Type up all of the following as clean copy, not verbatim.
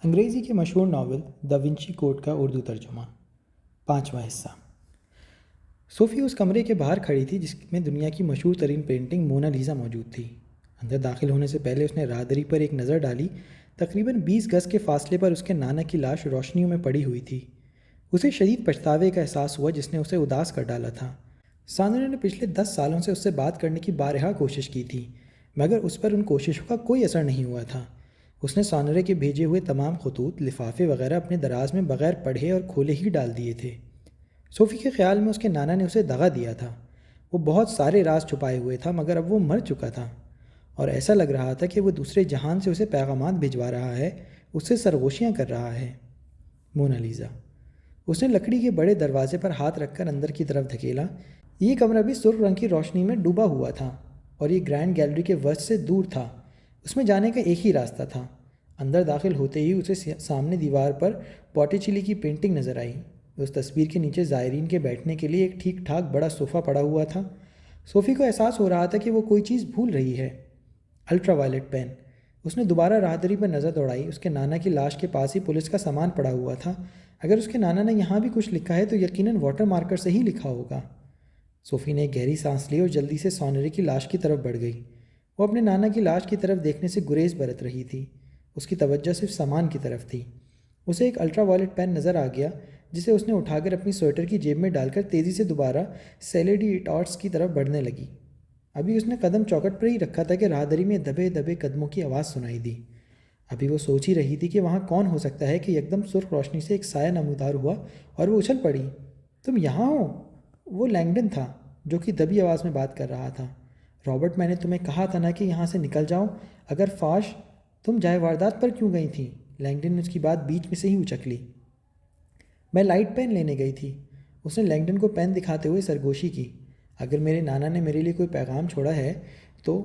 انگریزی کے مشہور ناول دا ونچی کوڈ کا اردو ترجمہ 5واں حصہ۔ صوفی اس کمرے کے باہر کھڑی تھی جس میں دنیا کی مشہور ترین پینٹنگ مونا لیزا موجود تھی۔ اندر داخل ہونے سے پہلے اس نے راہدری پر ایک نظر ڈالی۔ تقریباً 20 گز کے فاصلے پر اس کے نانا کی لاش روشنیوں میں پڑی ہوئی تھی۔ اسے شدید پچھتاوے کا احساس ہوا جس نے اسے اداس کر ڈالا تھا۔ ساندرا نے پچھلے 10 سالوں سے اس سے بات کرنے کی بارہا کوشش کی تھی، مگر اس پر ان کوششوں کا کوئی اثر نہیں ہوا تھا۔ اس نے ساندرا کے بھیجے ہوئے تمام خطوط، لفافے وغیرہ اپنے دراز میں بغیر پڑھے اور کھولے ہی ڈال دیے تھے۔ صوفی کے خیال میں اس کے نانا نے اسے دغا دیا تھا۔ وہ بہت سارے راز چھپائے ہوئے تھا، مگر اب وہ مر چکا تھا، اور ایسا لگ رہا تھا کہ وہ دوسرے جہان سے اسے پیغامات بھجوا رہا ہے، اس سے سرگوشیاں کر رہا ہے۔ مونا لیزا۔ اس نے لکڑی کے بڑے دروازے پر ہاتھ رکھ کر اندر کی طرف دھکیلا۔ یہ کمرہ بھی سرخ رنگ کی روشنی میں ڈوبا ہوا تھا، اور یہ گرینڈ گیلری کے وسط سے دور تھا۔ اس میں جانے کا ایک ہی راستہ تھا۔ اندر داخل ہوتے ہی اسے سامنے دیوار پر بوٹیچلی کی پینٹنگ نظر آئی۔ اس تصویر کے نیچے زائرین کے بیٹھنے کے لیے ایک ٹھیک ٹھاک بڑا صوفہ پڑا ہوا تھا۔ صوفی کو احساس ہو رہا تھا کہ وہ کوئی چیز بھول رہی ہے۔ Ultra violet pain. اس نے دوبارہ راہدری پر نظر دوڑائی۔ اس کے نانا کی لاش کے پاس ہی پولیس کا سامان پڑا ہوا تھا۔ اگر اس کے نانا نے یہاں بھی کچھ لکھا ہے تو یقیناً واٹر مارکر سے ہی لکھا ہوگا۔ صوفی نے ایک گہری سانس لی اور جلدی سے سونرے کی لاش کی طرف بڑھ گئی۔ وہ اپنے نانا کی لاش کی طرف دیکھنے سے گریز برت رہی تھی۔ اس کی توجہ صرف سامان کی طرف تھی۔ اسے ایک الٹرا وائلٹ پین نظر آ گیا جسے اس نے اٹھا کر اپنی سویٹر کی جیب میں ڈال کر تیزی سے دوبارہ سیلیڈی ایٹارٹس کی طرف بڑھنے لگی۔ ابھی اس نے قدم چوکٹ پر ہی رکھا تھا کہ راہدری میں دبے دبے قدموں کی آواز سنائی دی۔ ابھی وہ سوچ ہی رہی تھی کہ وہاں کون ہو سکتا ہے کہ یکدم سرخ روشنی سے ایک سایہ نمودار ہوا اور وہ اچھل پڑی۔ تم یہاں ہو؟ وہ لینگڈن تھا جو کہ دبی آواز میں بات کر رہا تھا۔ رابرٹ، میں نے تمہیں کہا تھا نا کہ یہاں سے نکل جاؤ۔ اگر فاش، تم جائے واردات پر کیوں گئی تھی؟ لینگڈن نے اس کی بات بیچ میں سے ہی اچک لی۔ میں لائٹ پین لینے گئی تھی۔ اس نے لینگڈن کو پین دکھاتے ہوئے سرگوشی کی۔ اگر میرے نانا نے میرے لیے کوئی پیغام چھوڑا ہے تو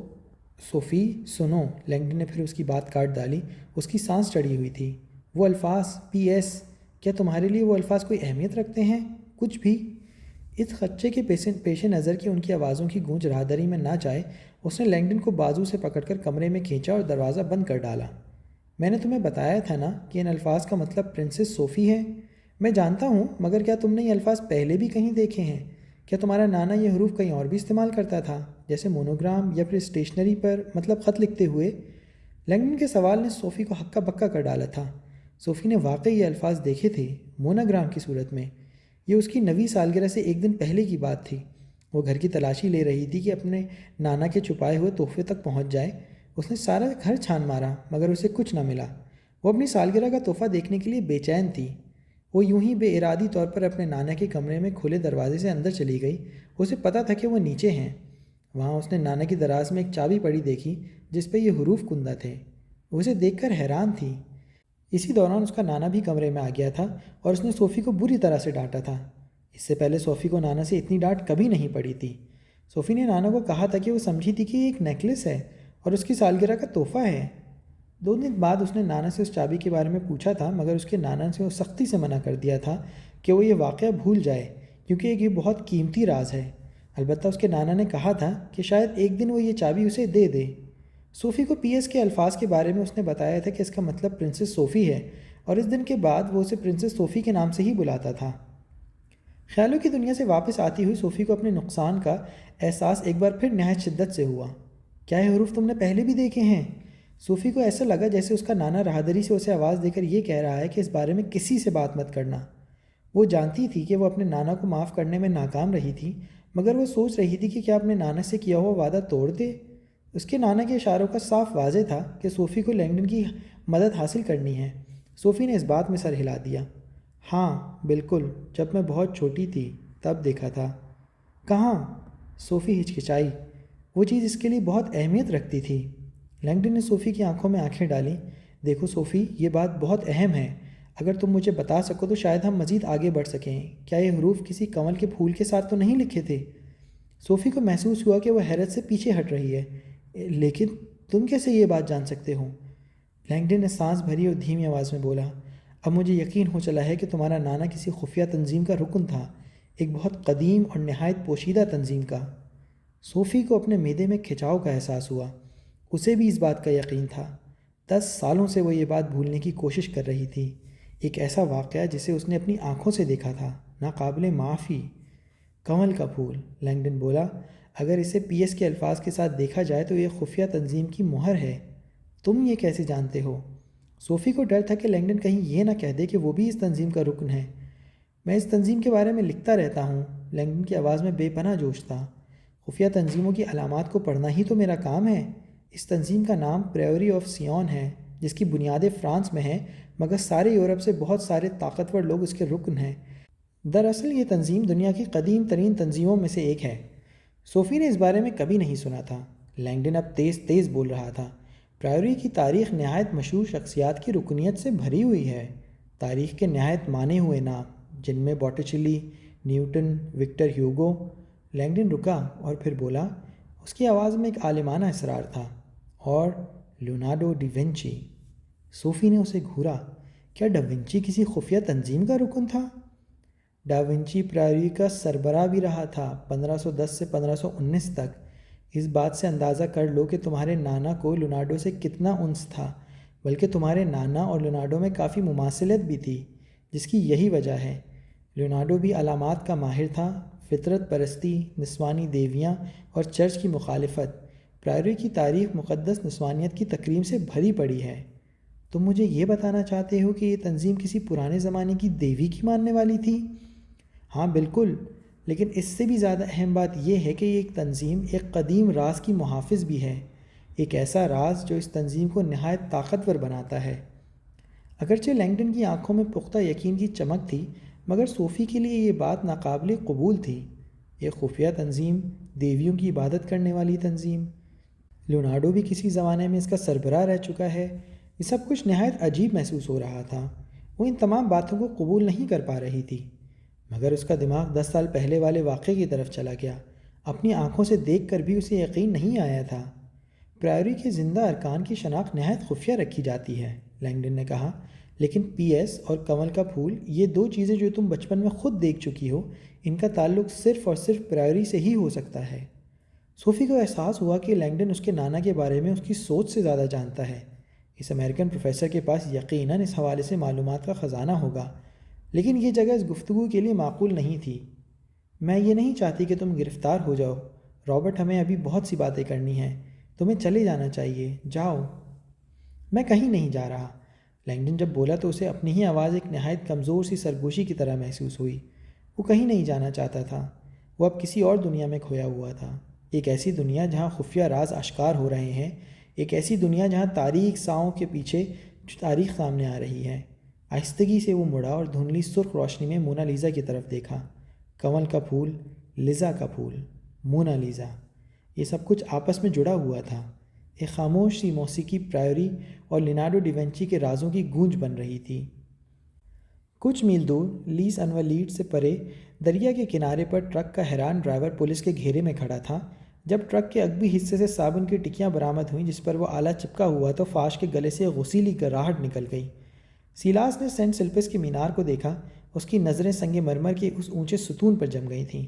صوفی سنو، لینگڈن نے پھر اس کی بات کاٹ ڈالی۔ اس کی سانس چڑھی ہوئی تھی۔ وہ الفاظ پی ایس، کیا تمہارے لیے وہ الفاظ کوئی اہمیت رکھتے ہیں؟ کچھ بھی؟ اس خدشے کے پیش نظر کہ ان کی آوازوں کی گونج راہدری میں نہ جائے، اس نے لینگڈن کو بازو سے پکڑ کر کمرے میں کھینچا اور دروازہ بند کر ڈالا۔ میں نے تمہیں بتایا تھا نا کہ ان الفاظ کا مطلب پرنسس صوفی ہے۔ میں جانتا ہوں، مگر کیا تم نے یہ الفاظ پہلے بھی کہیں دیکھے ہیں؟ کیا تمہارا نانا یہ حروف کہیں اور بھی استعمال کرتا تھا، جیسے مونوگرام یا پھر اسٹیشنری پر مطلب خط لکھتے ہوئے؟ لینگڈن کے سوال نے صوفی کو ہکا بکا کر ڈالا تھا۔ صوفی نے واقعی یہ الفاظ دیکھے تھے، مونوگرام کی صورت میں۔ یہ اس کی 9ویں سالگرہ سے ایک دن پہلے کی بات تھی۔ وہ گھر کی تلاشی لے رہی تھی کہ اپنے نانا کے چھپائے ہوئے تحفے تک پہنچ جائے۔ اس نے سارا گھر چھان مارا مگر اسے کچھ نہ ملا۔ وہ اپنی سالگرہ کا تحفہ دیکھنے کے لیے بے چین تھی۔ وہ یوں ہی بے ارادی طور پر اپنے نانا کے کمرے میں کھلے دروازے سے اندر چلی گئی۔ اسے پتہ تھا کہ وہ نیچے ہیں۔ وہاں اس نے نانا کی دراز میں ایک چابی پڑی دیکھی جس پہ یہ حروف کندہ تھے۔ وہ اسے دیکھ کر حیران تھی۔ اسی دوران اس کا نانا بھی کمرے میں آ گیا تھا اور اس نے صوفی کو بری طرح سے ڈانٹا تھا۔ اس سے پہلے صوفی کو نانا سے اتنی ڈانٹ کبھی نہیں پڑی تھی۔ صوفی نے نانا کو کہا تھا کہ وہ سمجھی تھی کہ یہ ایک نیکلس ہے اور اس کی سالگرہ کا تحفہ ہے۔ 2 دن بعد اس نے نانا سے اس چابی کے بارے میں پوچھا تھا، مگر اس کے نانا سے وہ سختی سے منع کر دیا تھا کہ وہ یہ واقعہ بھول جائے، کیونکہ یہ بہت قیمتی راز ہے۔ البتہ اس کے نانا نے کہا تھا کہ شاید ایک دن وہ یہ چابی اسے دے دے۔ صوفی کو پی ایس کے الفاظ کے بارے میں اس نے بتایا تھا کہ اس کا مطلب پرنسس صوفی ہے، اور اس دن کے بعد وہ اسے پرنسس صوفی کے نام سے ہی بلاتا تھا۔ خیالوں کی دنیا سے واپس آتی ہوئی صوفی کو اپنے نقصان کا احساس ایک بار پھر نہایت شدت سے ہوا۔ کیا یہ حروف تم نے پہلے بھی دیکھے ہیں؟ صوفی کو ایسا لگا جیسے اس کا نانا راہدری سے اسے آواز دے کر یہ کہہ رہا ہے کہ اس بارے میں کسی سے بات مت کرنا۔ وہ جانتی تھی کہ وہ اپنے نانا کو معاف کرنے میں ناکام رہی تھی، مگر وہ سوچ رہی تھی کہ کیا اپنے نانا سے کیا ہوا وعدہ توڑ دے۔ اس کے نانا کے اشاروں کا صاف واضح تھا کہ صوفی کو لینگڈن کی مدد حاصل کرنی ہے۔ صوفی نے اس بات میں سر ہلا دیا۔ ہاں بالکل، جب میں بہت چھوٹی تھی تب دیکھا تھا۔ کہاں؟ صوفی ہچکچائی۔ وہ چیز اس کے لیے بہت اہمیت رکھتی تھی۔ لینگڈن نے صوفی کی آنکھوں میں آنکھیں ڈالیں۔ دیکھو صوفی، یہ بات بہت اہم ہے۔ اگر تم مجھے بتا سکو تو شاید ہم مزید آگے بڑھ سکیں۔ کیا یہ حروف کسی کنول کے پھول کے ساتھ تو نہیں لکھے تھے؟ صوفی کو محسوس ہوا کہ وہ حیرت سے پیچھے ہٹ رہی ہے۔ لیکن تم کیسے یہ بات جان سکتے ہو؟ لینگڈن نے سانس بھری اور دھیمی آواز میں بولا، اب مجھے یقین ہو چلا ہے کہ تمہارا نانا کسی خفیہ تنظیم کا رکن تھا، ایک بہت قدیم اور نہایت پوشیدہ تنظیم کا۔ صوفی کو اپنے معدے میں کھچاؤ کا احساس ہوا۔ اسے بھی اس بات کا یقین تھا۔ 10 سالوں سے وہ یہ بات بھولنے کی کوشش کر رہی تھی، ایک ایسا واقعہ جسے اس نے اپنی آنکھوں سے دیکھا تھا، ناقابل معافی۔ کنول کا پھول، لینگڈن بولا، اگر اسے پی ایس کے الفاظ کے ساتھ دیکھا جائے تو یہ خفیہ تنظیم کی مہر ہے۔ تم یہ کیسے جانتے ہو؟ صوفی کو ڈر تھا کہ لینگڈن کہیں یہ نہ کہہ دے کہ وہ بھی اس تنظیم کا رکن ہے۔ میں اس تنظیم کے بارے میں لکھتا رہتا ہوں، لینگڈن کی آواز میں بے پناہ جوش تھا۔ خفیہ تنظیموں کی علامات کو پڑھنا ہی تو میرا کام ہے۔ اس تنظیم کا نام پریوری آف سیون ہے، جس کی بنیادیں فرانس میں ہیں، مگر سارے یورپ سے بہت سارے طاقتور لوگ اس کے رکن ہیں۔ دراصل یہ تنظیم دنیا کی قدیم ترین تنظیموں میں سے ایک ہے۔ صوفی نے اس بارے میں کبھی نہیں سنا تھا۔ لینگڈن اب تیز تیز بول رہا تھا۔ پریوری کی تاریخ نہایت مشہور شخصیات کی رکنیت سے بھری ہوئی ہے۔ تاریخ کے نہایت مانے ہوئے نام، جن میں باٹیچیلی، نیوٹن، وکٹر ہیوگو۔ لینگڈن رکا اور پھر بولا، اس کی آواز میں ایک عالمانہ اصرار تھا، اور لیونارڈو ڈی وینچی۔ صوفی نے اسے گھورا۔ کیا ڈا ونچی کسی خفیہ تنظیم کا رکن تھا؟ ڈا ونچی پریوری کا سربراہ بھی رہا تھا 1510 سے 1519 تک۔ اس بات سے اندازہ کر لو کہ تمہارے نانا کو لیونارڈو سے کتنا انس تھا، بلکہ تمہارے نانا اور لیونارڈو میں کافی مماثلت بھی تھی، جس کی یہی وجہ ہے۔ لیونارڈو بھی علامات کا ماہر تھا، فطرت پرستی، نسوانی دیویاں اور چرچ کی مخالفت۔ پریوری کی تاریخ مقدس نسوانیت کی تکریم سے بھری پڑی ہے۔ تم مجھے یہ بتانا چاہتے ہو کہ یہ تنظیم کسی پرانے زمانے کی دیوی کی ماننے والی تھی؟ ہاں بالکل، لیکن اس سے بھی زیادہ اہم بات یہ ہے کہ یہ ایک تنظیم ایک قدیم راز کی محافظ بھی ہے، ایک ایسا راز جو اس تنظیم کو نہایت طاقتور بناتا ہے۔ اگرچہ لینگڈن کی آنکھوں میں پختہ یقین کی چمک تھی، مگر صوفی کے لیے یہ بات ناقابل قبول تھی۔ ایک خفیہ تنظیم، دیویوں کی عبادت کرنے والی تنظیم، لیونارڈو بھی کسی زمانے میں اس کا سربراہ رہ چکا ہے، یہ سب کچھ نہایت عجیب محسوس ہو رہا تھا۔ وہ ان تمام باتوں کو قبول نہیں کر پا رہی تھی، مگر اس کا دماغ 10 سال پہلے والے واقعے کی طرف چلا گیا۔ اپنی آنکھوں سے دیکھ کر بھی اسے یقین نہیں آیا تھا۔ پریوری کے زندہ ارکان کی شناخت نہایت خفیہ رکھی جاتی ہے، لینگڈن نے کہا، لیکن پی ایس اور کنول کا پھول، یہ دو چیزیں جو تم بچپن میں خود دیکھ چکی ہو، ان کا تعلق صرف اور صرف پریوری سے ہی ہو سکتا ہے۔ صوفی کو احساس ہوا کہ لینگڈن اس کے نانا کے بارے میں اس کی سوچ سے زیادہ جانتا ہے۔ اس امریکن پروفیسر کے پاس یقیناً اس حوالے سے معلومات کا خزانہ ہوگا، لیکن یہ جگہ اس گفتگو کے لیے معقول نہیں تھی۔ میں یہ نہیں چاہتی کہ تم گرفتار ہو جاؤ، رابرٹ، ہمیں ابھی بہت سی باتیں کرنی ہیں، تمہیں چلے جانا چاہیے، جاؤ۔ میں کہیں نہیں جا رہا۔ لینگڈن جب بولا تو اسے اپنی ہی آواز ایک نہایت کمزور سی سرگوشی کی طرح محسوس ہوئی۔ وہ کہیں نہیں جانا چاہتا تھا، وہ اب کسی اور دنیا میں کھویا ہوا تھا، ایک ایسی دنیا جہاں خفیہ راز آشکار ہو رہے ہیں، ایک ایسی دنیا جہاں تاریک ساؤں کے پیچھے تاریخ سامنے آ رہی ہے۔ آہستگی سے وہ مڑا اور دھندلی سرخ روشنی میں مونا لیزا کی طرف دیکھا۔ کنول کا پھول، لیزا کا پھول، مونا لیزا، یہ سب کچھ آپس میں جڑا ہوا تھا۔ ایک خاموش سی موسیقی پریوری اور لیونارڈو ڈی وینچی کے رازوں کی گونج بن رہی تھی۔ کچھ میل دور، لیس انولیٹ سے پرے، دریا کے کنارے پر ٹرک کا حیران ڈرائیور پولیس کے گھیرے میں کھڑا تھا۔ جب ٹرک کے عقبی حصے سے صابن کی ٹکیاں برآمد ہوئیں جس پر وہ آلہ چپکا ہوا تو فاش کے گلے سے غسیلی گراہٹ نکل گئی۔ سیلاس نے سینٹ سلپس کے مینار کو دیکھا، اس کی نظریں سنگ مرمر کے اس اونچے ستون پر جم گئی تھیں۔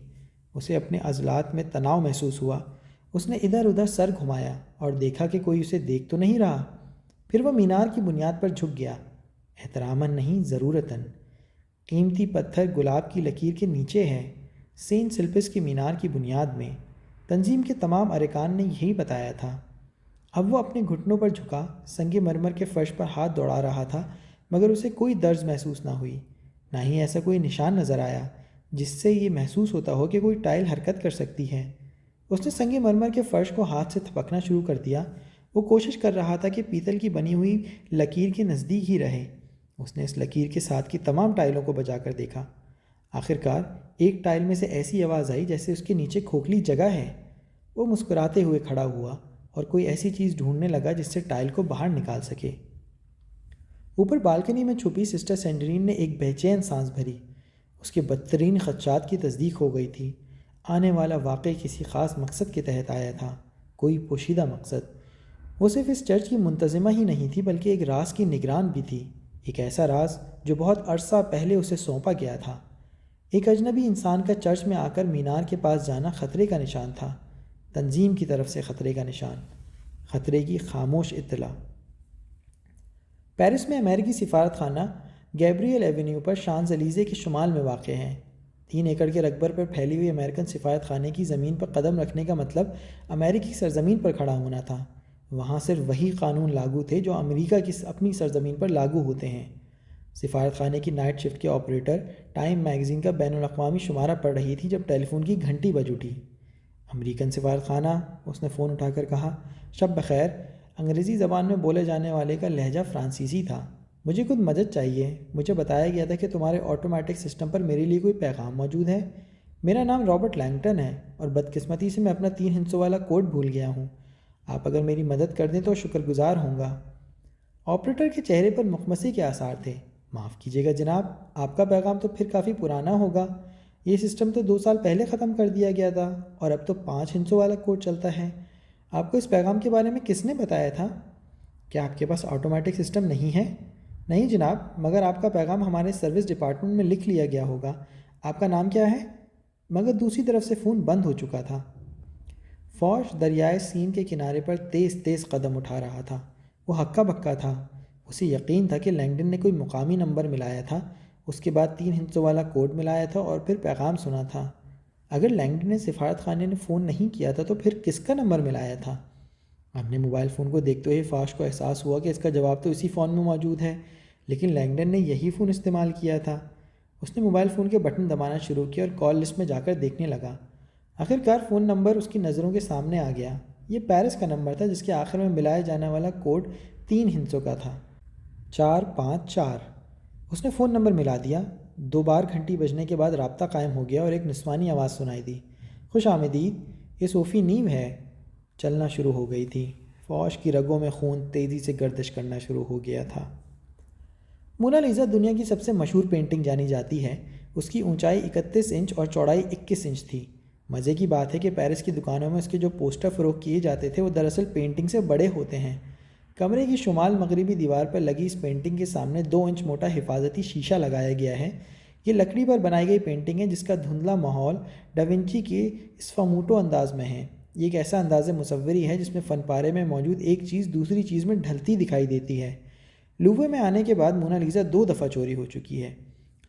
اسے اپنے عضلات میں تناؤ محسوس ہوا۔ اس نے ادھر ادھر سر گھمایا اور دیکھا کہ کوئی اسے دیکھ تو نہیں رہا۔ پھر وہ مینار کی بنیاد پر جھک گیا، احتراماً نہیں، ضرورتاً۔ قیمتی پتھر گلاب کی لکیر کے نیچے ہے، سینٹ سلپس کی مینار کی بنیاد میں۔ تنظیم کے تمام ارکان نے یہی بتایا تھا۔ اب وہ اپنے گھٹنوں پر جھکا، سنگ مرمر کے فرش پر ہاتھ دوڑا رہا تھا، مگر اسے کوئی درد محسوس نہ ہوئی، نہ ہی ایسا کوئی نشان نظر آیا جس سے یہ محسوس ہوتا ہو کہ کوئی ٹائل حرکت کر سکتی ہے۔ اس نے سنگ مرمر کے فرش کو ہاتھ سے تھپکنا شروع کر دیا۔ وہ کوشش کر رہا تھا کہ پیتل کی بنی ہوئی لکیر کے نزدیک ہی رہے۔ اس نے اس لکیر کے ساتھ کی تمام ٹائلوں کو بجا کر دیکھا۔ آخرکار ایک ٹائل میں سے ایسی آواز آئی جیسے اس کے نیچے کھوکھلی جگہ ہے۔ وہ مسکراتے ہوئے کھڑا ہوا اور کوئی ایسی چیز ڈھونڈنے لگا جس سے ٹائل کو باہر نکال سکے۔ اوپر بالکنی میں چھپی سسٹر سینڈرین نے ایک بے چین سانس بھری۔ اس کے بدترین خدشات کی تصدیق ہو گئی تھی۔ آنے والا واقعہ کسی خاص مقصد کے تحت آیا تھا، کوئی پوشیدہ مقصد۔ وہ صرف اس چرچ کی منتظمہ ہی نہیں تھی بلکہ ایک راز کی نگران بھی تھی، ایک ایسا راز جو بہت عرصہ پہلے اسے سونپا گیا تھا۔ ایک اجنبی انسان کا چرچ میں آ کر مینار کے پاس جانا خطرے کا نشان تھا، تنظیم کی طرف سے خطرے کا نشان، خطرے کی خاموش اطلاع۔ پیرس میں امریکی سفارت خانہ گیبریل ایونیو پر شانز الیزے کے شمال میں واقع ہے۔ 3 ایکڑ کے رقبے پر پھیلی ہوئی امریکن سفارت خانے کی زمین پر قدم رکھنے کا مطلب امریکی سرزمین پر کھڑا ہونا تھا۔ وہاں صرف وہی قانون لاگو تھے جو امریکہ کی اپنی سرزمین پر لاگو ہوتے ہیں۔ سفارت خانے کی نائٹ شفٹ کے آپریٹر ٹائم میگزین کا بین الاقوامی شمارہ پڑھ رہی تھی جب ٹیلی فون کی گھنٹی بج اٹھی۔ امریکن سفارت خانہ، اس نے فون اٹھا کر کہا۔ شب بخیر۔ انگریزی زبان میں بولے جانے والے کا لہجہ فرانسیسی تھا۔ مجھے کچھ مدد چاہیے۔ مجھے بتایا گیا تھا کہ تمہارے آٹومیٹک سسٹم پر میرے لیے کوئی پیغام موجود ہے۔ میرا نام رابرٹ لینگٹن ہے اور بدقسمتی سے میں اپنا 3 ہندسوں والا کوڈ بھول گیا ہوں۔ آپ اگر میری مدد کر دیں تو شکر گزار ہوں گا۔ آپریٹر کے چہرے پر مخمصی کے آثار تھے۔ معاف کیجیے گا جناب، آپ کا پیغام تو پھر کافی پرانا ہوگا۔ یہ سسٹم تو 2 سال پہلے ختم کر دیا گیا تھا اور اب تو 5 ہندسوں والا کوڈ چلتا ہے۔ آپ کو اس پیغام کے بارے میں کس نے بتایا تھا؟ کیا آپ کے پاس آٹومیٹک سسٹم نہیں ہے؟ نہیں جناب، مگر آپ کا پیغام ہمارے سروس ڈپارٹمنٹ میں لکھ لیا گیا ہوگا۔ آپ کا نام کیا ہے؟ مگر دوسری طرف سے فون بند ہو چکا تھا۔ فوج دریائے سین کے کنارے پر تیز تیز قدم اٹھا رہا تھا۔ وہ ہکا بکا تھا۔ اسے یقین تھا کہ لینگڈن نے کوئی مقامی نمبر ملایا تھا، اس کے بعد 3 ہندسوں والا کوڈ ملایا تھا اور پھر پیغام سنا تھا۔ اگر لینگڈن نے سفارت خانے نے فون نہیں کیا تھا تو پھر کس کا نمبر ملایا تھا؟ اپنے موبائل فون کو دیکھتے ہوئے فوج کو احساس ہوا کہ اس کا جواب تو اسی فون میں موجود ہے، لیکن لینگڈن نے یہی فون استعمال کیا تھا۔ اس نے موبائل فون کے بٹن دبانا شروع کیا اور کال لسٹ میں جا کر دیکھنے لگا۔ آخرکار فون نمبر اس کی نظروں کے سامنے آ گیا۔ یہ پیرس کا نمبر تھا جس کے آخر میں ملایا جانے والا کوڈ 3 ہندسوں کا تھا، 454۔ اس نے فون نمبر ملا دیا۔ 2 بار گھنٹی بجنے کے بعد رابطہ قائم ہو گیا اور ایک نسوانی آواز سنائی دی۔ خوش آمدید، یہ صوفی نیو ہے۔ چلنا شروع ہو گئی تھی۔ فوج کی رگوں میں خون تیزی سے گردش کرنا شروع ہو گیا تھا۔ مونا لیزا دنیا کی سب سے مشہور پینٹنگ جانی جاتی ہے۔ اس کی اونچائی 31 انچ اور چوڑائی 21 انچ تھی۔ مزے کی بات ہے کہ پیرس کی دکانوں میں اس کے جو پوسٹر فروخت کیے جاتے تھے وہ دراصل پینٹنگ سے بڑے ہوتے ہیں۔ کمرے کی شمال مغربی دیوار پر لگی اس پینٹنگ کے سامنے 2 انچ موٹا حفاظتی شیشہ لگایا گیا ہے۔ یہ لکڑی پر بنائی گئی پینٹنگ ہے جس کا دھندلا ماحول ڈاونچی کے اسفاموٹو انداز میں ہے۔ یہ ایک ایسا انداز مصوری ہے جس میں فن پارے میں موجود ایک چیز دوسری چیز میں ڈھلتی دکھائی دیتی ہے۔ لوورے میں آنے کے بعد مونا لیزا 2 دفعہ چوری ہو چکی ہے۔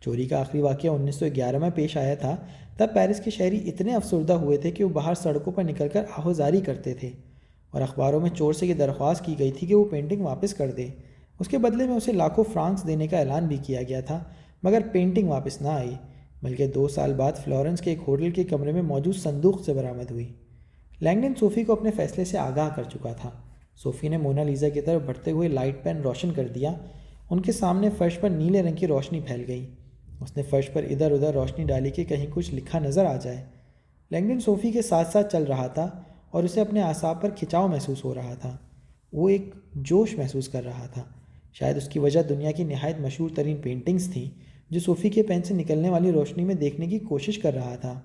چوری کا آخری واقعہ 1911 میں پیش آیا تھا۔ تب پیرس کے شہری اتنے افسردہ ہوئے تھے کہ وہ باہر سڑکوں پر نکل کر آہوزاری کرتے تھے اور اخباروں میں چور سے یہ درخواست کی گئی تھی کہ وہ پینٹنگ واپس کر دے۔ اس کے بدلے میں اسے لاکھوں فرانکس دینے کا اعلان بھی کیا گیا تھا، مگر پینٹنگ واپس نہ آئی، بلکہ 2 سال بعد فلورنس کے ایک ہوٹل کے کمرے میں موجود صندوق سے برآمد ہوئی۔ لینگڈن صوفی کو اپنے فیصلے سے آگاہ کر چکا تھا۔ صوفی نے مونا لیزا کی طرف بڑھتے ہوئے لائٹ پین روشن کر دیا۔ ان کے سامنے فرش پر نیلے رنگ کی روشنی پھیل گئی۔ اس نے فرش پر ادھر ادھر روشنی ڈالی کہ کہیں کچھ لکھا نظر آ جائے۔ لینگڈن صوفی کے ساتھ ساتھ چل رہا تھا اور اسے اپنے اعصاب پر کھچاؤ محسوس ہو رہا تھا۔ وہ ایک جوش محسوس کر رہا تھا۔ شاید اس کی وجہ دنیا کی نہایت مشہور ترین پینٹنگز تھیں جو صوفی کے پین سے نکلنے والی روشنی میں دیکھنے کی کوشش کر رہا تھا۔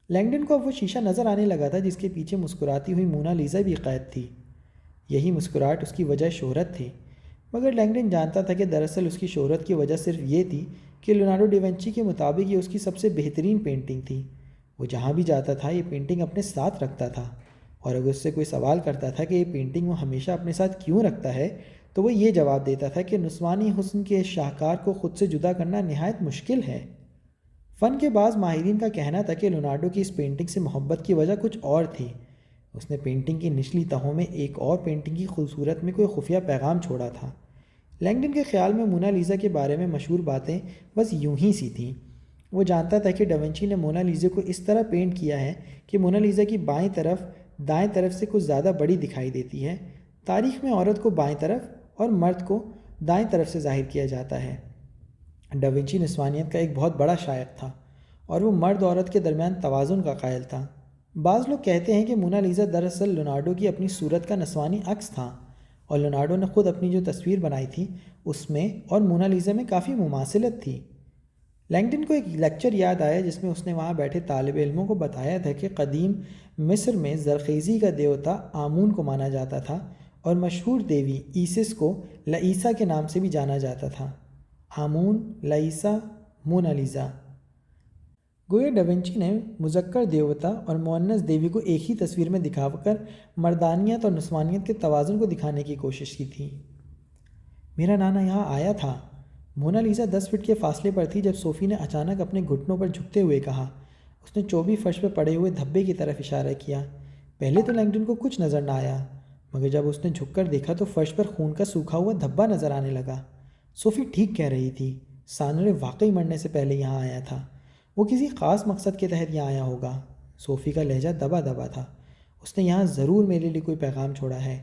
لینگڈن کو اب وہ شیشہ نظر آنے لگا تھا جس کے پیچھے مسکراتی ہوئی مونا لیزا بھی قید تھی۔ یہی مسکراہٹ اس کی وجہ شہرت تھی، مگر لینگڈن جانتا تھا کہ دراصل اس کی شہرت کی وجہ صرف یہ تھی کہ لیونارڈو ڈیونچی کے مطابق یہ اس کی سب سے بہترین پینٹنگ تھی۔ وہ جہاں بھی جاتا تھا یہ پینٹنگ اپنے ساتھ رکھتا تھا، اور اگر اس سے کوئی سوال کرتا تھا کہ یہ پینٹنگ وہ ہمیشہ اپنے ساتھ کیوں رکھتا ہے تو وہ یہ جواب دیتا تھا کہ نسوانی حسن کے اس شاہکار کو خود سے جدا کرنا نہایت مشکل ہے۔ فن کے بعض ماہرین کا کہنا تھا کہ لیونارڈو کی اس پینٹنگ سے محبت کی وجہ کچھ اور تھی۔ اس نے پینٹنگ کی نچلی تہوں میں ایک اور پینٹنگ کی خوبصورت میں کوئی خفیہ پیغام چھوڑا تھا۔ لینگڈن کے خیال میں مونا لیزا کے بارے میں مشہور باتیں بس یوں ہی سی تھیں۔ وہ جانتا تھا کہ ڈاونچی نے مونا لیزا کو اس طرح پینٹ کیا ہے کہ مونا لیزا کی بائیں طرف دائیں طرف سے کچھ زیادہ بڑی دکھائی دیتی ہے۔ تاریخ میں عورت کو بائیں طرف اور مرد کو دائیں طرف سے ظاہر کیا جاتا ہے۔ ڈاونچی نسوانیت کا ایک بہت بڑا شائق تھا اور وہ مرد عورت کے درمیان توازن کا قائل تھا۔ بعض لوگ کہتے ہیں کہ مونا لیزا دراصل لیونارڈو کی اپنی صورت کا نسوانی عکس تھا، اور لیونارڈو نے خود اپنی جو تصویر بنائی تھی اس میں اور مونا لیزا میں کافی مماثلت تھی۔ لینگڈن کو ایک لیکچر یاد آیا جس میں اس نے وہاں بیٹھے طالب علموں کو بتایا تھا کہ قدیم مصر میں زرخیزی کا دیوتا آمون کو مانا جاتا تھا اور مشہور دیوی ایسس کو لعیسا کے نام سے بھی جانا جاتا تھا۔ آمون، لعیسا، مونا لیزا۔ گویا ڈاونچی نے مذکر دیوتا اور مؤنث دیوی کو ایک ہی تصویر میں دکھا کر مردانیت اور نسوانیت کے توازن کو دکھانے کی کوشش کی تھی۔ میرا نانا یہاں آیا تھا۔ مونا لیزا 10 فٹ کے فاصلے پر تھی جب صوفی نے اچانک اپنے گھٹنوں پر جھکتے ہوئے کہا۔ اس نے چوبی فرش پہ پڑے ہوئے دھبے کی طرف اشارہ کیا۔ پہلے تو لینگڈن کو کچھ نظر نہ آیا، مگر جب اس نے جھک کر دیکھا تو فرش پر خون کا سوکھا ہوا دھبا نظر آنے لگا۔ صوفی ٹھیک کہہ رہی تھی، سانورے واقعی مرنے سے پہلے یہاں آیا تھا۔ وہ کسی خاص مقصد کے تحت یہاں آیا ہوگا۔ صوفی کا لہجہ دبا دبا تھا۔ اس نے یہاں ضرور میرے لیے کوئی پیغام چھوڑا ہے۔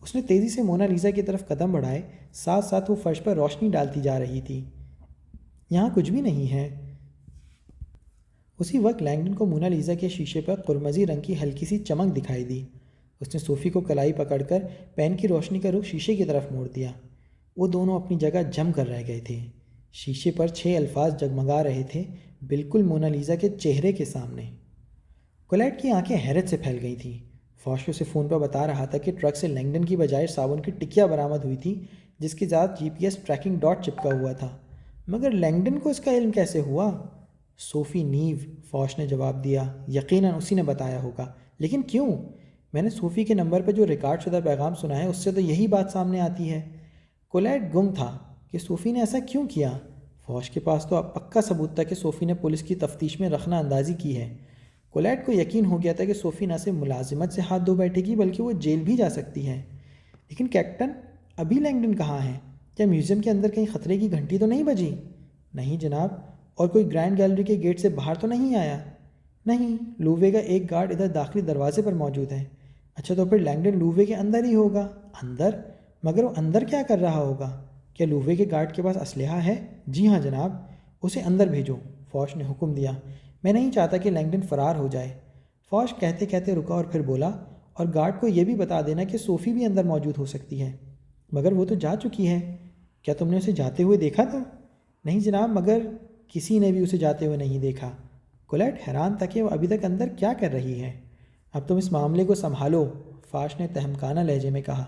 اس نے تیزی سے مونا لیزا کی طرف قدم بڑھائے، ساتھ ساتھ وہ فرش پر روشنی ڈالتی جا رہی تھی۔ یہاں کچھ بھی نہیں ہے۔ اسی وقت لینگڈن کو مونا لیزا کے شیشے پر قرمزی رنگ کی ہلکی سی چمک دکھائی دی۔ اس نے صوفی کو کلائی پکڑ کر پین کی روشنی کا رخ شیشے کی طرف موڑ دیا۔ وہ دونوں اپنی جگہ جم کر رہ گئے تھے۔ شیشے پر 6 الفاظ جگمگا رہے تھے، بالکل مونا لیزا کے چہرے کے سامنے۔ کولیٹ کی آنکھیں حیرت سے پھیل گئی تھیں۔ فوش اسے فون پر بتا رہا تھا کہ ٹرک سے لینگڈن کی بجائے صابن کی ٹکیا برآمد ہوئی تھی جس کے ساتھ GPS ٹریکنگ ڈاٹ چپکا ہوا تھا۔ مگر لینگڈن کو اس کا علم کیسے ہوا؟ صوفی نیو، فوش نے جواب دیا، یقیناً اسی نے بتایا ہوگا، لیکن کیوں؟ میں نے صوفی کے نمبر پر جو ریکارڈ شدہ پیغام سنا ہے اس سے تو یہی بات سامنے آتی ہے۔ کولیٹ گم تھا کہ صوفی نے ایسا کیوں کیا۔ فوش کے پاس تو اب پکا ثبوت تھا کہ صوفی نے پولیس کی تفتیش میں رخنہ اندازی کی ہے۔ کولیٹ کو یقین ہو گیا تھا کہ صوفی نہ صرف ملازمت سے ہاتھ دھو بیٹھے گی بلکہ وہ جیل بھی جا سکتی ہے۔ لیکن کیپٹن، ابھی لینگڈن کہاں ہے؟ کیا میوزیم کے اندر کہیں خطرے کی گھنٹی تو نہیں بجی؟ نہیں جناب۔ اور کوئی گرینڈ گیلری کے گیٹ سے باہر تو نہیں آیا؟ نہیں، لووے کا ایک گارڈ ادھر داخلی دروازے پر موجود ہے۔ اچھا، تو پھر لینگڈن لووے کے اندر ہی ہوگا۔ اندر؟ مگر وہ اندر کیا کر رہا ہوگا؟ کیا لووے کے گارڈ کے پاس اسلحہ ہے؟ جی ہاں جناب۔ اسے اندر بھیجو، فوش نے حکم دیا۔ میں نہیں چاہتا کہ لینگڈن فرار ہو جائے۔ فوش کہتے کہتے رکا اور پھر بولا، اور گارڈ کو یہ بھی بتا دینا کہ صوفی بھی اندر موجود ہو سکتی ہے۔ مگر وہ تو جا چکی ہے۔ کیا تم نے اسے جاتے ہوئے دیکھا تھا؟ نہیں جناب، مگر کسی نے بھی اسے جاتے ہوئے نہیں دیکھا۔ کولیٹ حیران تھا کہ وہ ابھی تک اندر کیا کر رہی ہے۔ اب تم اس معاملے کو سنبھالو، فوش نے تہمکانہ لہجے میں کہا۔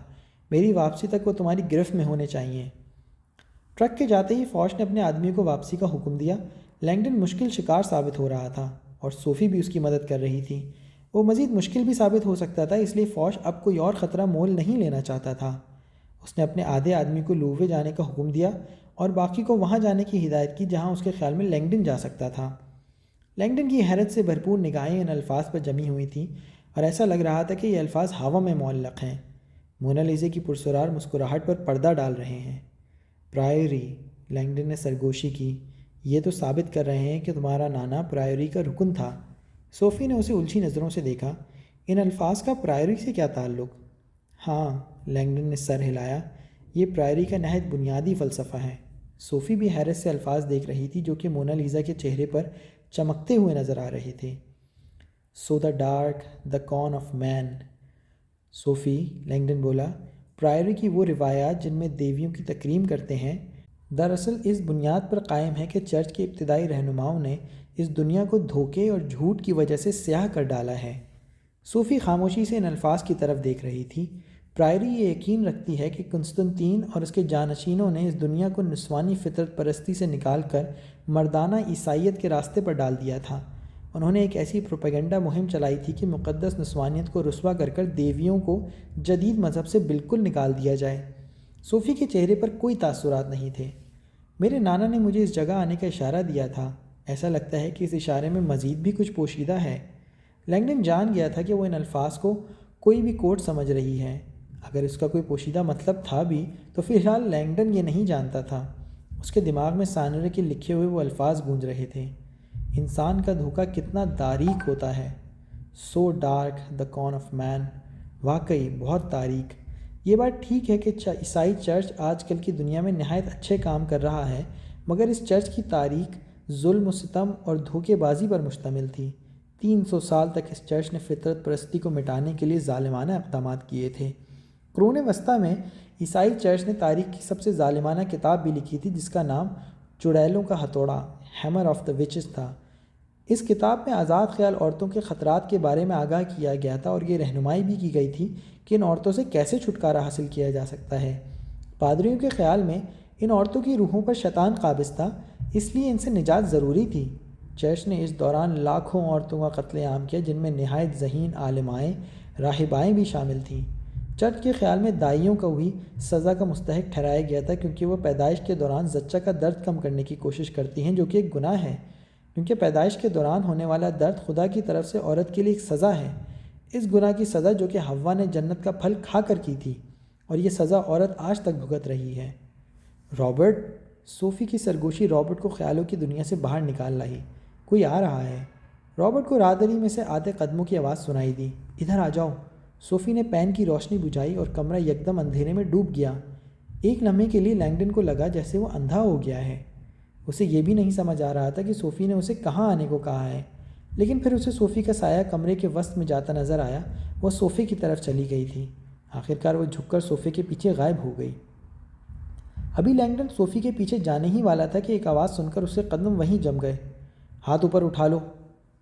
میری واپسی تک وہ تمہاری گرفت میں ہونے چاہیے۔ ٹرک کے جاتے ہی فوش نے اپنے آدمیوں کو واپسی کا حکم دیا۔ لینگڈن مشکل شکار ثابت ہو رہا تھا اور صوفی بھی اس کی مدد کر رہی تھی۔ وہ مزید مشکل بھی ثابت ہو سکتا تھا، اس لیے فوش اب کوئی اور خطرہ مول نہیں لینا چاہتا تھا۔ اس نے اپنے آدھے آدمی کو لووے جانے کا حکم دیا اور باقی کو وہاں جانے کی ہدایت کی جہاں اس کے خیال میں لینگڈن جا سکتا تھا۔ لینگڈن کی حیرت سے بھرپور نگاہیں ان الفاظ پر جمی ہوئی تھیں اور ایسا لگ رہا تھا کہ یہ الفاظ ہوا میں معلق ہیں، مونا لیزا کی پرسرار مسکراہٹ پر پردہ ڈال رہے ہیں۔ پرائیوری، لینگڈن نے سرگوشی کی، یہ تو ثابت کر رہے ہیں کہ تمہارا نانا پرائیوری کا رکن تھا۔ صوفی نے اسے الجھی نظروں سے دیکھا۔ ان الفاظ کا پرائیوری سے کیا تعلق؟ ہاں، لینگڈن نے سر ہلایا، یہ پرائیوری کا نہایت بنیادی فلسفہ ہے۔ صوفی بھی حیرت سے الفاظ دیکھ رہی تھی جو کہ مونا لیزا کے چہرے پر چمکتے ہوئے نظر آ رہے تھے۔ سو دا ڈارک، دا کون آف مین۔ صوفی، لینگڈن بولا، پرائیوری کی وہ روایات جن میں دیویوں کی تکریم کرتے ہیں دراصل اس بنیاد پر قائم ہے کہ چرچ کے ابتدائی رہنماؤں نے اس دنیا کو دھوکے اور جھوٹ کی وجہ سے سیاہ کر ڈالا ہے۔ صوفی خاموشی سے ان الفاظ کی طرف دیکھ رہی تھی۔ پرائیوری یہ یقین رکھتی ہے کہ قسطنطین اور اس کے جانشینوں نے اس دنیا کو نسوانی فطرت پرستی سے نکال کر مردانہ عیسائیت کے راستے پر ڈال دیا تھا۔ انہوں نے ایک ایسی پروپیگنڈا مہم چلائی تھی کہ مقدس نسوانیت کو رسوا کر کر دیویوں کو جدید مذہب سے بالکل نکال دیا جائے۔ صوفی کے چہرے پر کوئی تاثرات نہیں تھے۔ میرے نانا نے مجھے اس جگہ آنے کا اشارہ دیا تھا، ایسا لگتا ہے کہ اس اشارے میں مزید بھی کچھ پوشیدہ ہے۔ لینگڈن جان گیا تھا کہ وہ ان الفاظ کو کوئی بھی کوڈ سمجھ رہی ہے۔ اگر اس کا کوئی پوشیدہ مطلب تھا بھی تو فی الحال لینگڈن یہ نہیں جانتا تھا۔ اس کے دماغ میں سانورے کے لکھے ہوئے وہ الفاظ گونج رہے تھے، انسان کا دھوکہ کتنا تاریک ہوتا ہے۔ سو ڈارک، دا کون آف مین، واقعی بہت تاریک۔ یہ بات ٹھیک ہے کہ عیسائی چرچ آج کل کی دنیا میں نہایت اچھے کام کر رہا ہے، مگر اس چرچ کی تاریخ ظلم و ستم اور دھوکے بازی پر مشتمل تھی۔ 300 سال تک اس چرچ نے فطرت پرستی کو مٹانے کے لیے ظالمانہ اقدامات کیے تھے۔ قرون وسطیٰ میں عیسائی چرچ نے تاریخ کی سب سے ظالمانہ کتاب بھی لکھی تھی جس کا نام چڑیلوں کا ہتھوڑا، ہیمر آف دا وچز تھا۔ اس کتاب میں آزاد خیال عورتوں کے خطرات کے بارے میں آگاہ کیا گیا تھا اور یہ رہنمائی بھی کی گئی تھی کہ ان عورتوں سے کیسے چھٹکارا حاصل کیا جا سکتا ہے۔ پادریوں کے خیال میں ان عورتوں کی روحوں پر شیطان قابض تھا، اس لیے ان سے نجات ضروری تھی۔ چرچ نے اس دوران لاکھوں عورتوں کا قتل عام کیا جن میں نہایت ذہین عالمائیں، راہبائیں بھی شامل تھیں۔ چرچ کے خیال میں دائیوں کو بھی سزا کا مستحق ٹھہرایا گیا تھا کیونکہ وہ پیدائش کے دوران زچہ کا درد کم کرنے کی کوشش کرتی ہیں، جو کہ ایک گناہ ہے، کیونکہ پیدائش کے دوران ہونے والا درد خدا کی طرف سے عورت کے لیے ایک سزا ہے، اس گناہ کی سزا جو کہ حوا نے جنت کا پھل کھا کر کی تھی، اور یہ سزا عورت آج تک بھگت رہی ہے۔ رابرٹ، صوفی کی سرگوشی رابرٹ کو خیالوں کی دنیا سے باہر نکال لائی۔ کوئی آ رہا ہے۔ رابرٹ کو راہداری میں سے آتے قدموں کی آواز سنائی دی۔ ادھر آ جاؤ۔ صوفی نے پین کی روشنی بجھائی اور کمرہ یکدم اندھیرے میں ڈوب گیا۔ ایک لمحے کے لیے لینگڈن کو لگا جیسے وہ اندھا ہو گیا ہے۔ اسے یہ بھی نہیں سمجھ آ رہا تھا کہ صوفی نے اسے کہاں آنے کو کہا ہے، لیکن پھر اسے صوفی کا سایہ کمرے کے وسط میں جاتا نظر آیا۔ وہ صوفے کی طرف چلی گئی تھی۔ آخرکار وہ جھک کر صوفے کے پیچھے غائب ہو گئی۔ ابھی لینگڈن صوفی کے پیچھے جانے ہی والا تھا کہ ایک آواز سن کر اس کے قدم وہیں جم گئے۔ ہاتھ اوپر اٹھا لو۔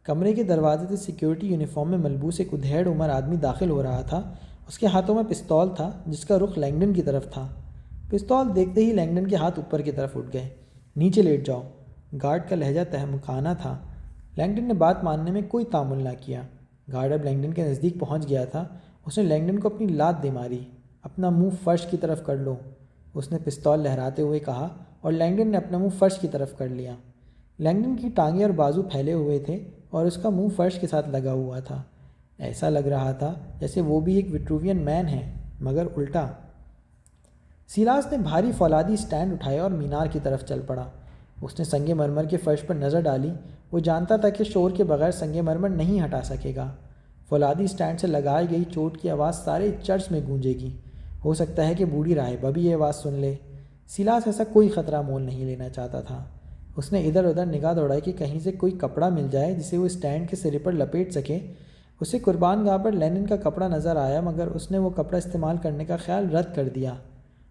کمرے کے دروازے سے سیکیورٹی یونیفارم میں ملبوس ایک ادھیڑ عمر آدمی داخل ہو رہا تھا۔ اس کے ہاتھوں میں پستول تھا جس کا رخ لینگڈن کی طرف تھا۔ پستول دیکھتے ہی لینگڈن کے ہاتھ اوپر کی طرف اٹھ گئے۔ نیچے لیٹ جاؤ۔ گارڈ کا لہجہ تہمکانہ تھا۔ لینگڈن نے بات ماننے میں کوئی تعامل نہ کیا۔ گارڈ اب لینگڈن کے نزدیک پہنچ گیا تھا۔ اس نے لینگڈن کو اپنی لات دے ماری۔ اپنا منہ فرش کی طرف کر لو، اس نے پستول لہراتے ہوئے کہا، اور لینگڈن نے اپنا منہ فرش کی طرف کر لیا۔ لینگڈن کی ٹانگیں اور بازو پھیلے ہوئے تھے اور اس کا منہ فرش کے ساتھ لگا ہوا تھا۔ ایسا لگ رہا تھا جیسے وہ بھی ایک وٹرووین مین ہے، مگر الٹا۔ سیلاس نے بھاری فولادی سٹینڈ اٹھایا اور مینار کی طرف چل پڑا۔ اس نے سنگ مرمر کے فرش پر نظر ڈالی۔ وہ جانتا تھا کہ شور کے بغیر سنگ مرمر نہیں ہٹا سکے گا۔ فولادی سٹینڈ سے لگائی گئی چوٹ کی آواز سارے چرچ میں گونجے گی۔ ہو سکتا ہے کہ بوڑھی راہبہ بھی یہ آواز سن لے۔ سیلاس ایسا کوئی خطرہ مول نہیں لینا چاہتا تھا۔ اس نے ادھر ادھر نگاہ دوڑائی کہ کہیں سے کوئی کپڑا مل جائے جسے وہ اسٹینڈ کے سرے پر لپیٹ سکے۔ اسے قربان گاہ پر لینن کا کپڑا نظر آیا، مگر اس نے وہ کپڑا استعمال کرنے کا خیال رد کر دیا۔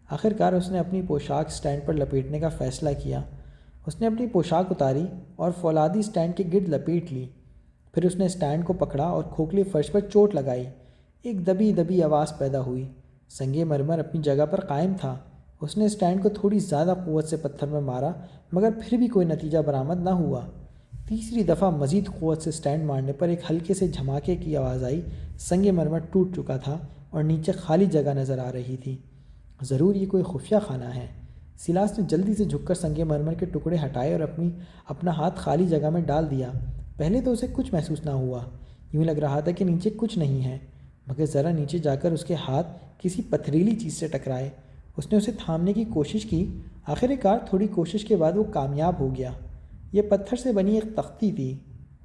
آخرکار اس نے اپنی پوشاک اسٹینڈ پر لپیٹنے کا فیصلہ کیا۔ اس نے اپنی پوشاک اتاری اور فولادی اسٹینڈ کے گرد لپیٹ لی۔ پھر اس نے اسٹینڈ کو پکڑا اور کھوکھلی فرش پر چوٹ لگائی۔ ایک دبی دبی آواز پیدا ہوئی۔ سنگ مرمر اپنی جگہ پر قائم تھا۔ اس نے اسٹینڈ کو تھوڑی زیادہ قوت سے پتھر میں مارا، مگر پھر بھی کوئی نتیجہ برآمد نہ ہوا۔ تیسری دفعہ مزید قوت سے اسٹینڈ مارنے پر ایک ہلکے سے جھماکے کی آواز آئی۔ سنگ مرمر ٹوٹ چکا تھا اور نیچے خالی جگہ نظر آ رہی تھی۔ ضرور یہ کوئی خفیہ خانہ ہے۔ سیلاس نے جلدی سے جھک کر سنگ مرمر کے ٹکڑے ہٹائے اور اپنا ہاتھ خالی جگہ میں ڈال دیا۔ پہلے تو اسے کچھ محسوس نہ ہوا۔ یوں لگ رہا تھا کہ نیچے کچھ نہیں ہے، مگر ذرا نیچے جا کر اس کے ہاتھ کسی پتھریلی چیز سے ٹکرائے۔ اس نے اسے تھامنے کی کوشش کی۔ آخرکار تھوڑی کوشش کے بعد وہ کامیاب ہو گیا۔ یہ پتھر سے بنی ایک تختی تھی۔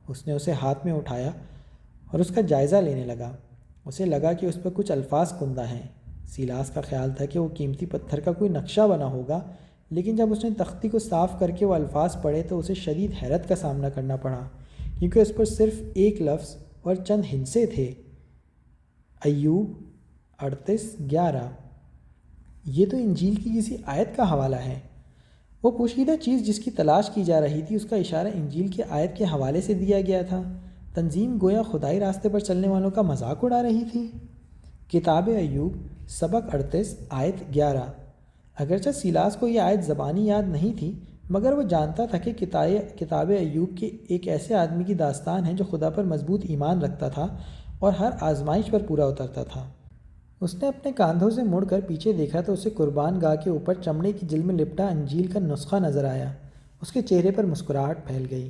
اس نے اسے ہاتھ میں اٹھایا اور اس کا جائزہ لینے لگا۔ اسے لگا کہ اس پر کچھ الفاظ کندہ ہیں۔ سیلاس کا خیال تھا کہ وہ قیمتی پتھر کا کوئی نقشہ بنا ہوگا، لیکن جب اس نے تختی کو صاف کر کے وہ الفاظ پڑھے تو اسے شدید حیرت کا سامنا کرنا پڑا، کیونکہ اس پر صرف ایک لفظ اور چند ہندسے تھے: ایوب 38:11۔ یہ تو انجیل کی کسی آیت کا حوالہ ہے۔ وہ پوشیدہ چیز جس کی تلاش کی جا رہی تھی، اس کا اشارہ انجیل کی آیت کے حوالے سے دیا گیا تھا۔ تنظیم گویا خدائی راستے پر چلنے والوں کا مذاق اڑا رہی تھی۔ کتاب ایوب سبق 38 آیت 11۔ اگرچہ سیلاس کو یہ آیت زبانی یاد نہیں تھی، مگر وہ جانتا تھا کہ کتاب ایوب کے ایک ایسے آدمی کی داستان ہے جو خدا پر مضبوط ایمان رکھتا تھا اور ہر آزمائش پر پورا اترتا تھا۔ اس نے اپنے کاندھوں سے مڑ کر پیچھے دیکھا تو اسے قربان گاہ کے اوپر چمڑے کی جلد میں لپٹا انجیل کا نسخہ نظر آیا۔ اس کے چہرے پر مسکراہٹ پھیل گئی۔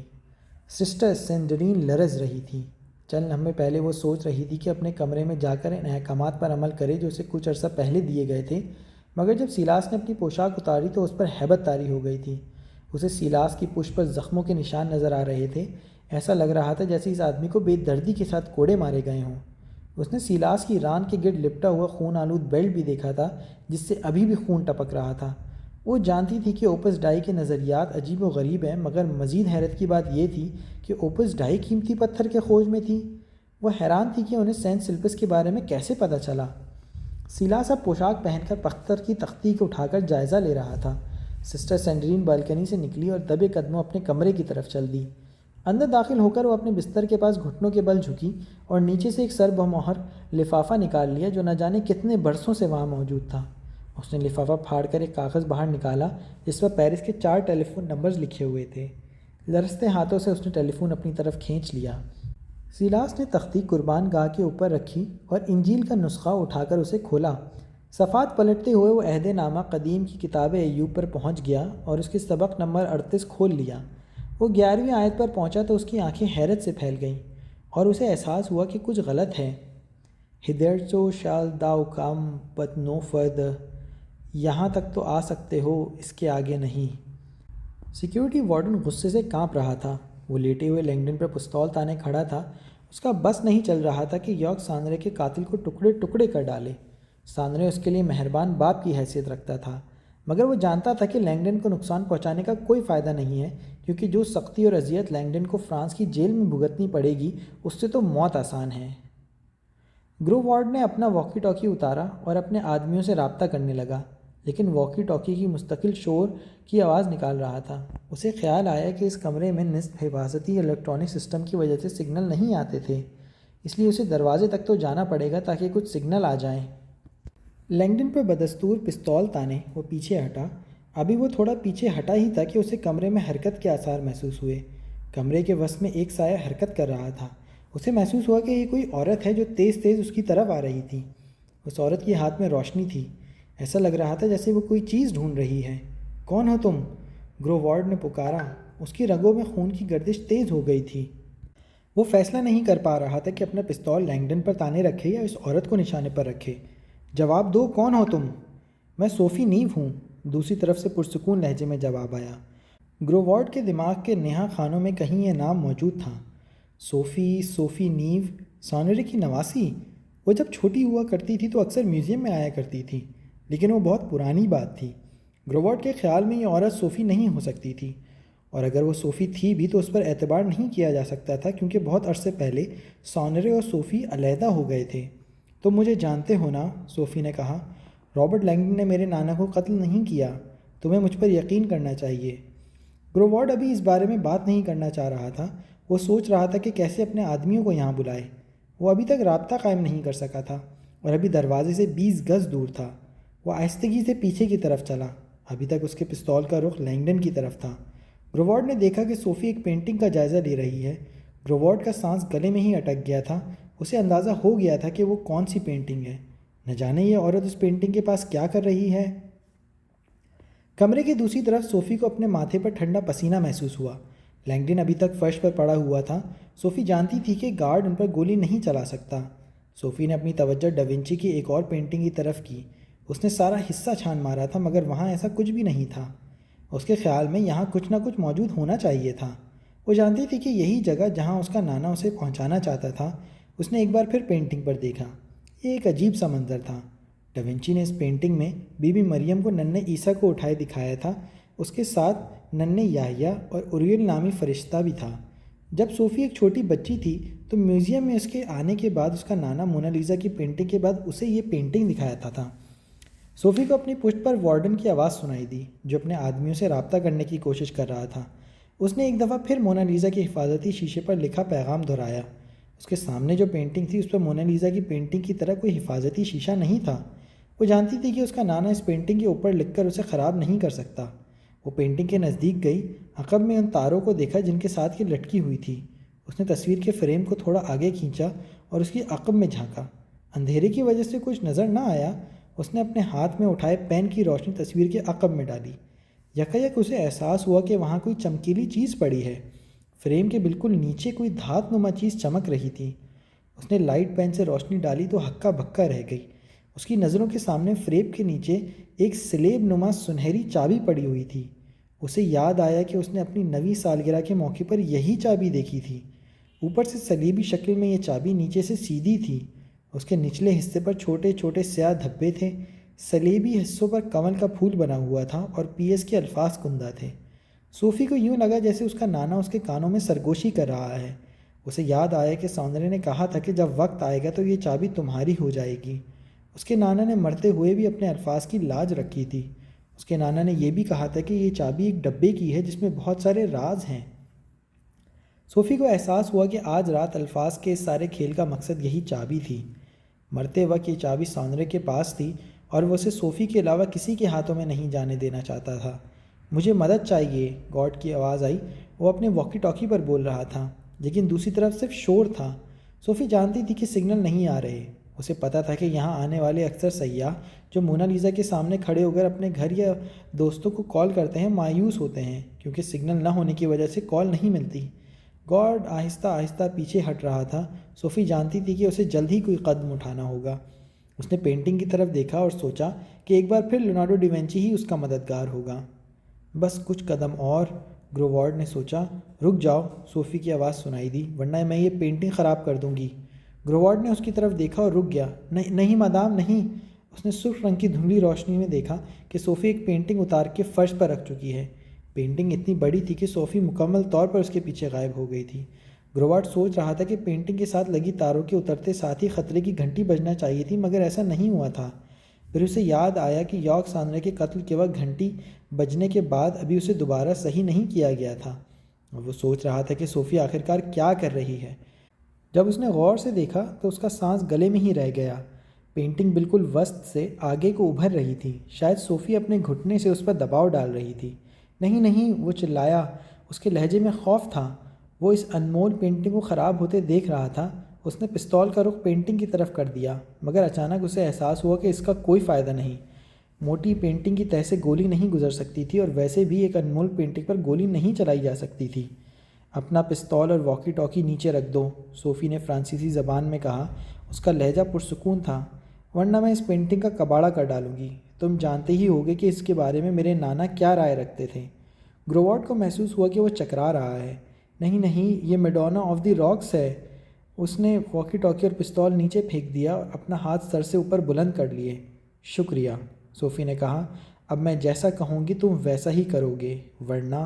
سسٹر سینڈرین لرز رہی تھی۔ چند لمحے پہلے وہ سوچ رہی تھی کہ اپنے کمرے میں جا کر ان احکامات پر عمل کرے جو اسے کچھ عرصہ پہلے دیے گئے تھے، مگر جب سیلاس نے اپنی پوشاک اتاری تو اس پر ہیبت طاری ہو گئی تھی۔ اسے سیلاس کی پشت پر زخموں کے نشان نظر آ رہے تھے۔ ایسا لگ رہا تھا جیسے اس آدمی کو بے دردی کے ساتھ کوڑے مارے گئے ہوں۔ اس نے سیلاس کی ران کے گرد لپٹا ہوا خون آلود بیلٹ بھی دیکھا تھا، جس سے ابھی بھی خون ٹپک رہا تھا۔ وہ جانتی تھی کہ اوپس ڈائی کے نظریات عجیب و غریب ہیں، مگر مزید حیرت کی بات یہ تھی کہ اوپس ڈائی قیمتی پتھر کے کھوج میں تھی۔ وہ حیران تھی کہ انہیں سینٹ سلپس کے بارے میں کیسے پتہ چلا۔ سیلاس اب پوشاک پہن کر پتھر کی تختی کو اٹھا کر جائزہ لے رہا تھا۔ سسٹر سینڈرین بالکنی سے نکلی اور دبے قدموں اپنے کمرے کی طرف چل دی۔ اندر داخل ہو کر وہ اپنے بستر کے پاس گھٹنوں کے بل جھکی اور نیچے سے ایک سر بمہر لفافہ نکال لیا جو نہ جانے کتنے برسوں سے وہاں موجود تھا۔ اس نے لفافہ پھاڑ کر ایک کاغذ باہر نکالا جس پر پیرس کے 4 ٹیلی فون نمبرز لکھے ہوئے تھے۔ لرزتے ہاتھوں سے اس نے ٹیلی فون اپنی طرف کھینچ لیا۔ سیلاس نے تختی قربان گاہ کے اوپر رکھی اور انجیل کا نسخہ اٹھا کر اسے کھولا۔ صفحات پلٹتے ہوئے وہ عہد نامہ قدیم کی کتاب ایوب پر پہنچ گیا اور اس کے سبق نمبر 38 کھول لیا۔ وہ 11ویں آیت پر پہنچا تو اس کی آنکھیں حیرت سے پھیل گئیں اور اسے احساس ہوا کہ کچھ غلط ہے۔ "Hitherto shalt thou come but no further"، یہاں تک تو آ سکتے ہو، اس کے آگے نہیں۔ سیکیورٹی وارڈن غصے سے کانپ رہا تھا۔ وہ لیٹے ہوئے لینگڈن پر پستول تانے کھڑا تھا۔ اس کا بس نہیں چل رہا تھا کہ یارک سانرے کے قاتل کو ٹکڑے ٹکڑے کر ڈالے۔ سانرے اس کے لیے مہربان باپ کی حیثیت رکھتا تھا، مگر وہ جانتا تھا کہ لینگڈن کو نقصان پہنچانے کا کوئی فائدہ نہیں ہے، کیونکہ جو سختی اور اذیت لینگڈن کو فرانس کی جیل میں بھگتنی پڑے گی اس سے تو موت آسان ہے۔ گرو وارڈ نے اپنا واکی ٹاکی اتارا اور اپنے آدمیوں سے رابطہ کرنے لگا، لیکن واکی ٹاکی کی مستقل شور کی آواز نکال رہا تھا۔ اسے خیال آیا کہ اس کمرے میں نصب حفاظتی الیکٹرانک سسٹم کی وجہ سے سگنل نہیں آتے تھے، اس لیے اسے دروازے تک تو جانا پڑے گا تاکہ کچھ سگنل آ جائیں۔ لینگڈن پر بدستور پستول تانے وہ پیچھے ہٹا۔ ابھی وہ تھوڑا پیچھے ہٹا ہی تھا کہ اسے کمرے میں حرکت کے آثار محسوس ہوئے۔ کمرے کے وسط میں ایک سایہ حرکت کر رہا تھا۔ اسے محسوس ہوا کہ یہ کوئی عورت ہے جو تیز تیز اس کی طرف آ رہی تھی۔ اس عورت کے ہاتھ میں روشنی تھی، ایسا لگ رہا تھا جیسے وہ کوئی چیز ڈھونڈ رہی ہے۔ "کون ہو تم؟" گرو وارڈ نے پکارا۔ اس کی رگوں میں خون کی گردش تیز ہو گئی تھی۔ وہ فیصلہ نہیں کر پا رہا تھا کہ اپنا پستول لینگڈن پر تانے رکھے یا اس عورت کو نشانے پر رکھے۔ "جواب دو، کون ہو تم؟" "میں صوفی نیو ہوں"، دوسری طرف سے پرسکون لہجے میں جواب آیا۔ گرو وارڈ کے دماغ کے نہا خانوں میں کہیں یہ نام موجود تھا۔ صوفی نیو، سانرے کی نواسی۔ وہ جب چھوٹی ہوا کرتی تھی تو اکثر میوزیم میں آیا کرتی تھی، لیکن وہ بہت پرانی بات تھی۔ گرو وارڈ کے خیال میں یہ عورت صوفی نہیں ہو سکتی تھی، اور اگر وہ صوفی تھی بھی تو اس پر اعتبار نہیں کیا جا سکتا تھا، کیونکہ بہت عرصے پہلے سانرے اور صوفی علیحدہ ہو گئے تھے۔ "تم مجھے جانتے ہو نا؟" صوفی نے کہا۔ "رابرٹ لینگڈن نے میرے نانا کو قتل نہیں کیا، تمہیں مجھ پر یقین کرنا چاہیے"۔ گرو وارڈ ابھی اس بارے میں بات نہیں کرنا چاہ رہا تھا۔ وہ سوچ رہا تھا کہ کیسے اپنے آدمیوں کو یہاں بلائے۔ وہ ابھی تک رابطہ قائم نہیں کر سکا تھا اور ابھی دروازے سے 20 گز دور تھا۔ وہ آہستگی سے پیچھے کی طرف چلا۔ ابھی تک اس کے پستول کا رخ لینگڈن کی طرف تھا۔ گرو وارڈ نے دیکھا کہ صوفی ایک پینٹنگ کا جائزہ لے رہی ہے۔ گرو وارڈ کا سانس گلے میں ہی اٹک گیا تھا۔ اسے اندازہ ہو گیا تھا کہ وہ کون سی پینٹنگ ہے۔ نہ جانے یہ عورت اس پینٹنگ کے پاس کیا کر رہی ہے۔ کمرے کی دوسری طرف صوفی کو اپنے ماتھے پر ٹھنڈا پسینہ محسوس ہوا۔ لینگڈن ابھی تک فرش پر پڑا ہوا تھا۔ صوفی جانتی تھی کہ گارڈ ان پر گولی نہیں چلا سکتا۔ صوفی نے اپنی توجہ ڈاونچی کی ایک اور پینٹنگ کی طرف کی۔ اس نے سارا حصہ چھان مارا تھا، مگر وہاں ایسا کچھ بھی نہیں تھا۔ اس کے خیال میں یہاں کچھ نہ کچھ موجود ہونا چاہیے تھا۔ وہ جانتی تھی کہ یہی جگہ جہاں اس کا نانا اسے پہنچانا چاہتا تھا۔ اس نے ایک بار پھر پینٹنگ پر دیکھا۔ یہ ایک عجیب سا منظر تھا۔ ڈاونچی نے اس پینٹنگ میں بی بی مریم کو ننھے عیسیٰ کو اٹھائے دکھایا تھا۔ اس کے ساتھ ننھے یحییٰ اور اوریل نامی فرشتہ بھی تھا۔ جب صوفی ایک چھوٹی بچی تھی تو میوزیم میں اس کے آنے کے بعد اس کا نانا مونالیزا کی پینٹنگ کے بعد اسے یہ پینٹنگ دکھایا تھا۔ صوفی کو اپنی پشت پر وارڈن کی آواز سنائی دی، جو اپنے آدمیوں سے رابطہ کرنے کی کوشش کر رہا تھا۔ اس نے ایک دفعہ پھر مونالیزا کے حفاظتی شیشے پر لکھا پیغام دہرایا۔ اس کے سامنے جو پینٹنگ تھی اس پر مونالیزا کی پینٹنگ کی طرح کوئی حفاظتی شیشہ نہیں تھا۔ وہ جانتی تھی کہ اس کا نانا اس پینٹنگ کے اوپر لکھ کر اسے خراب نہیں کر سکتا۔ وہ پینٹنگ کے نزدیک گئی، عقب میں ان تاروں کو دیکھا جن کے ساتھ یہ لٹکی ہوئی تھی۔ اس نے تصویر کے فریم کو تھوڑا آگے کھینچا اور اس کی عقب میں جھانکا۔ اندھیرے کی وجہ سے کچھ نظر نہ آیا۔ اس نے اپنے ہاتھ میں اٹھائے پین کی روشنی تصویر کے عقب میں ڈالی۔ یکایک اسے احساس ہوا کہ وہاں کوئی چمکیلی چیز پڑی ہے۔ فریم کے بالکل نیچے کوئی دھات نما چیز چمک رہی تھی۔ اس نے لائٹ پین سے روشنی ڈالی تو ہکا بکا رہ گئی۔ اس کی نظروں کے سامنے فریم کے نیچے ایک سلیب نما سنہری چابی پڑی ہوئی تھی۔ اسے یاد آیا کہ اس نے اپنی 9ویں سالگرہ کے موقع پر یہی چابی دیکھی تھی۔ اوپر سے سلیبی شکل میں یہ چابی نیچے سے سیدھی تھی۔ اس کے نچلے حصے پر چھوٹے چھوٹے سیاہ دھبے تھے۔ سلیبی حصوں پر کنول کا پھول بنا ہوا تھا اور پی ایس کے الفاظ کندہ تھے۔ صوفی کو یوں لگا جیسے اس کا نانا اس کے کانوں میں سرگوشی کر رہا ہے۔ اسے یاد آیا کہ سانرے نے کہا تھا کہ جب وقت آئے گا تو یہ چابی تمہاری ہو جائے گی۔ اس کے نانا نے مرتے ہوئے بھی اپنے الفاظ کی لاج رکھی تھی۔ اس کے نانا نے یہ بھی کہا تھا کہ یہ چابی ایک ڈبے کی ہے جس میں بہت سارے راز ہیں۔ صوفی کو احساس ہوا کہ آج رات الفاظ کے اس سارے کھیل کا مقصد یہی چابی تھی۔ مرتے وقت یہ چابی سانرے کے پاس تھی اور وہ اسے صوفی کے علاوہ کسی کے ہاتھوں میں نہیں جانے دینا چاہتا تھا۔ "مجھے مدد چاہیے"، گارڈ کی آواز آئی۔ وہ اپنے واکی ٹاکی پر بول رہا تھا۔ لیکن دوسری طرف صرف شور تھا۔ صوفی جانتی تھی کہ سگنل نہیں آ رہے۔ اسے پتہ تھا کہ یہاں آنے والے اکثر سیاح جو مونا لیزا کے سامنے کھڑے ہو کر اپنے گھر یا دوستوں کو کال کرتے ہیں مایوس ہوتے ہیں کیونکہ سگنل نہ ہونے کی وجہ سے کال نہیں ملتی۔ گارڈ آہستہ آہستہ پیچھے ہٹ رہا تھا۔ صوفی جانتی تھی کہ اسے جلد ہی کوئی قدم اٹھانا ہوگا۔ اس نے پینٹنگ کی طرف دیکھا اور سوچا کہ ایک بار پھر لیونارڈو ڈی وینچی ہی اس کا مددگار ہوگا۔ بس کچھ قدم اور، گروارڈ نے سوچا۔ رک جاؤ، صوفی کی آواز سنائی دی، ورنہ میں یہ پینٹنگ خراب کر دوں گی۔ گروارڈ نے اس کی طرف دیکھا اور رک گیا۔ نہیں مادام نہیں۔ اس نے سرخ رنگ کی دھندلی روشنی میں دیکھا کہ صوفی ایک پینٹنگ اتار کے فرش پر رکھ چکی ہے۔ پینٹنگ اتنی بڑی تھی کہ صوفی مکمل طور پر اس کے پیچھے غائب ہو گئی تھی۔ گروارڈ سوچ رہا تھا کہ پینٹنگ کے ساتھ لگی تاروں کے اترتے ساتھ ہی خطرے کی گھنٹی بجنا چاہیے تھی، مگر ایسا نہیں ہوا تھا۔ پھر اسے یاد آیا کہ یارک ساندرے کے قتل کے وقت گھنٹی بجنے کے بعد ابھی اسے دوبارہ صحیح نہیں کیا گیا تھا، اور وہ سوچ رہا تھا کہ صوفی آخرکار کیا کر رہی ہے۔ جب اس نے غور سے دیکھا تو اس کا سانس گلے میں ہی رہ گیا۔ پینٹنگ بالکل وسط سے آگے کو ابھر رہی تھی، شاید صوفی اپنے گھٹنے سے اس پر دباؤ ڈال رہی تھی۔ نہیں نہیں، وہ چلایا۔ اس کے لہجے میں خوف تھا۔ وہ اس انمول پینٹنگ کو خراب ہوتے دیکھ رہا تھا۔ اس نے پستول کا رخ پینٹنگ کی طرف کر دیا، مگر اچانک اسے احساس ہوا کہ اس کا کوئی فائدہ نہیں۔ موٹی پینٹنگ کی تہہ سے گولی نہیں گزر سکتی تھی، اور ویسے بھی ایک انمول پینٹنگ پر گولی نہیں چلائی جا سکتی تھی۔ اپنا پستول اور واکی ٹاکی نیچے رکھ دو، صوفی نے فرانسیسی زبان میں کہا۔ اس کا لہجہ پرسکون تھا، ورنہ میں اس پینٹنگ کا کباڑہ کر ڈالوں گی۔ تم جانتے ہی ہوگے کہ اس کے بارے میں میرے نانا کیا رائے رکھتے تھے۔ گروارڈ کو محسوس ہوا کہ وہ چکرا رہا ہے۔ نہیں نہیں، یہ میڈونا آف دی راکس ہے۔ اس نے واکی ٹاکی اور پستول نیچے پھینک دیا اور اپنا ہاتھ سر سے اوپر بلند کر لیے۔ شکریہ، صوفی نے کہا۔ اب میں جیسا کہوں گی تم ویسا ہی کرو گے، ورنہ